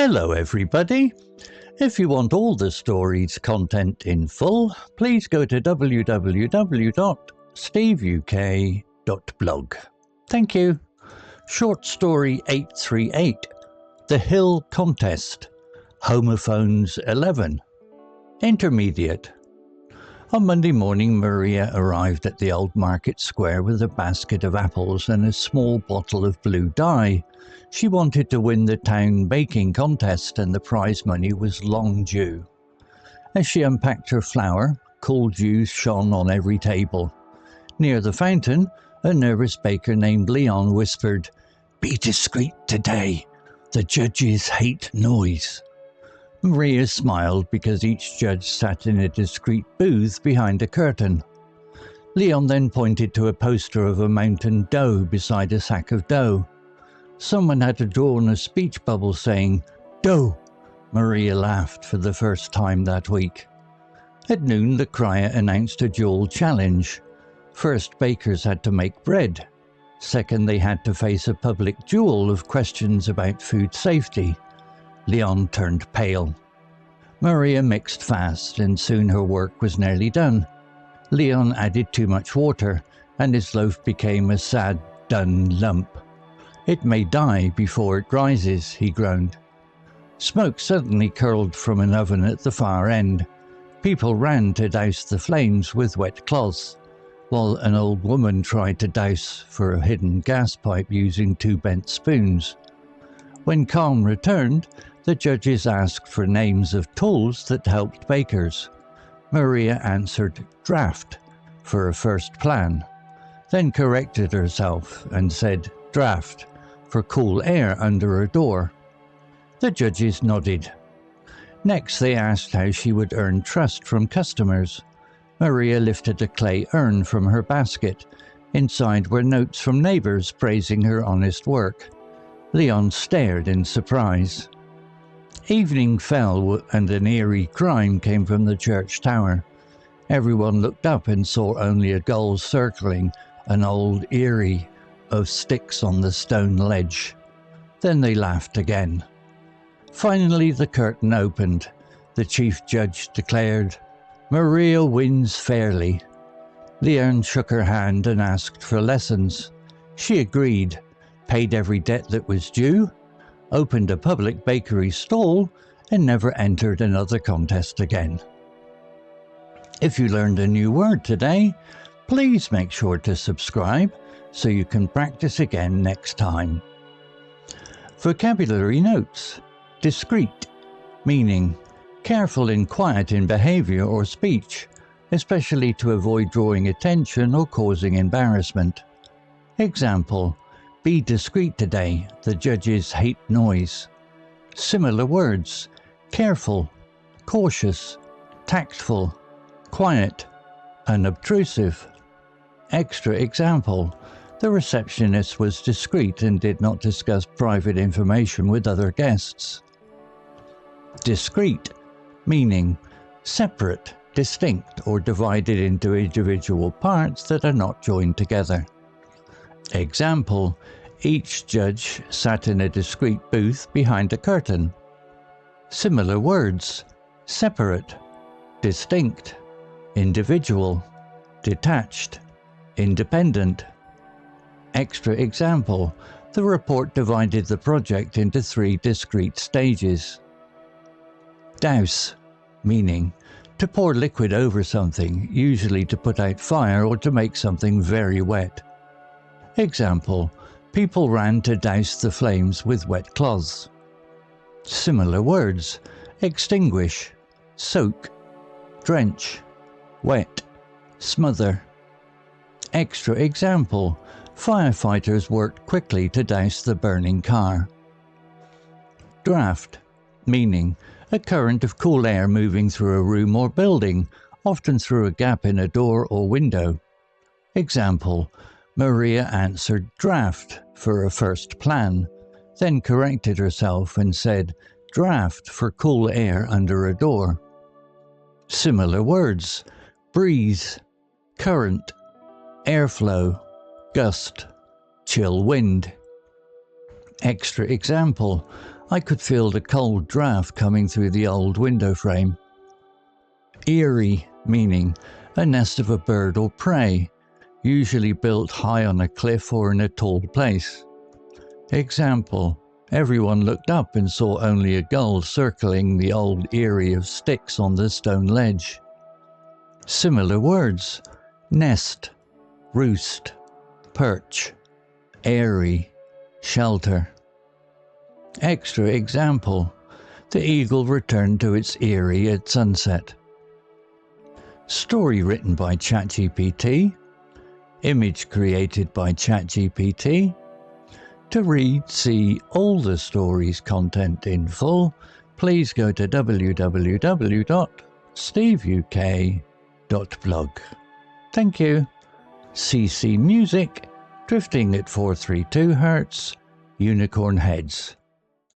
Hello everybody! If you want all the story's content in full, please go to www.steveuk.blog. Thank you. Short story 838, The Hill Contest, Homophones 11. Intermediate. On Monday morning, Maria arrived at the old market square with a basket of apples and a small bottle of blue dye. She wanted to win the town baking contest, and the prize money was long due. As she unpacked her flour, cool dew shone on every table. Near the fountain, a nervous baker named Leon whispered, "Be discreet today. The judges hate noise." Maria smiled because each judge sat in a discreet booth behind a curtain. Leon then pointed to a poster of a mountain dough beside a sack of dough. Someone had drawn a speech bubble saying, "Dough." Maria laughed for the first time that week. At noon, the crier announced a duel challenge. First, bakers had to make bread. Second, they had to face a public duel of questions about food safety. Leon turned pale. Maria mixed fast, and soon her work was nearly done. Leon added too much water, and his loaf became a sad, dun lump. "It may die before it rises," he groaned. Smoke suddenly curled from an oven at the far end. People ran to douse the flames with wet cloths, while an old woman tried to douse for a hidden gas pipe using 2 bent spoons. When calm returned, the judges asked for names of tools that helped bakers. Maria answered draft for a first plan, then corrected herself and said draft for cool air under a door. The judges nodded. Next, they asked how she would earn trust from customers. Maria lifted a clay urn from her basket. Inside were notes from neighbors praising her honest work. Leon stared in surprise. Evening fell and an eerie cry came from the church tower. Everyone looked up and saw only a gull circling an old eyrie of sticks on the stone ledge. Then they laughed again. Finally the curtain opened. The chief judge declared, "Maria wins fairly." Leon shook her hand and asked for lessons. She agreed, paid every debt that was due, opened a public bakery stall, and never entered another contest again. If you learned a new word today, please make sure to subscribe so you can practice again next time. Vocabulary notes. Discreet, meaning careful and quiet in behavior or speech, especially to avoid drawing attention or causing embarrassment. Example, "Be discreet today, the judges hate noise." Similar words, careful, cautious, tactful, quiet, unobtrusive. Extra example, the receptionist was discreet and did not discuss private information with other guests. Discrete, meaning separate, distinct, or divided into individual parts that are not joined together. Example, each judge sat in a discreet booth behind a curtain. Similar words, separate, distinct, individual, detached, independent. Extra example, the report divided the project into 3 discrete stages. Douse, meaning to pour liquid over something, usually to put out fire or to make something very wet. Example, people ran to douse the flames with wet cloths. Similar words, extinguish, soak, drench, wet, smother. Extra example, firefighters worked quickly to douse the burning car. Draft, meaning a current of cool air moving through a room or building, often through a gap in a door or window. Example, Maria answered draft for a first plan, then corrected herself and said draft for cool air under a door. Similar words, breeze, current, airflow, gust, chill wind. Extra example, I could feel the cold draft coming through the old window frame. Eyrie, meaning a nest of a bird or prey, usually built high on a cliff or in a tall place. Example, everyone looked up and saw only a gull circling the old eyrie of sticks on the stone ledge. Similar words: nest, roost, perch, eyrie, shelter. Extra example, the eagle returned to its eyrie at sunset. Story written by ChatGPT. Image created by ChatGPT. To read, see all the story's content in full, please go to www.steveuk.blog. Thank you. CC Music, drifting at 432 Hz, Unicorn Heads.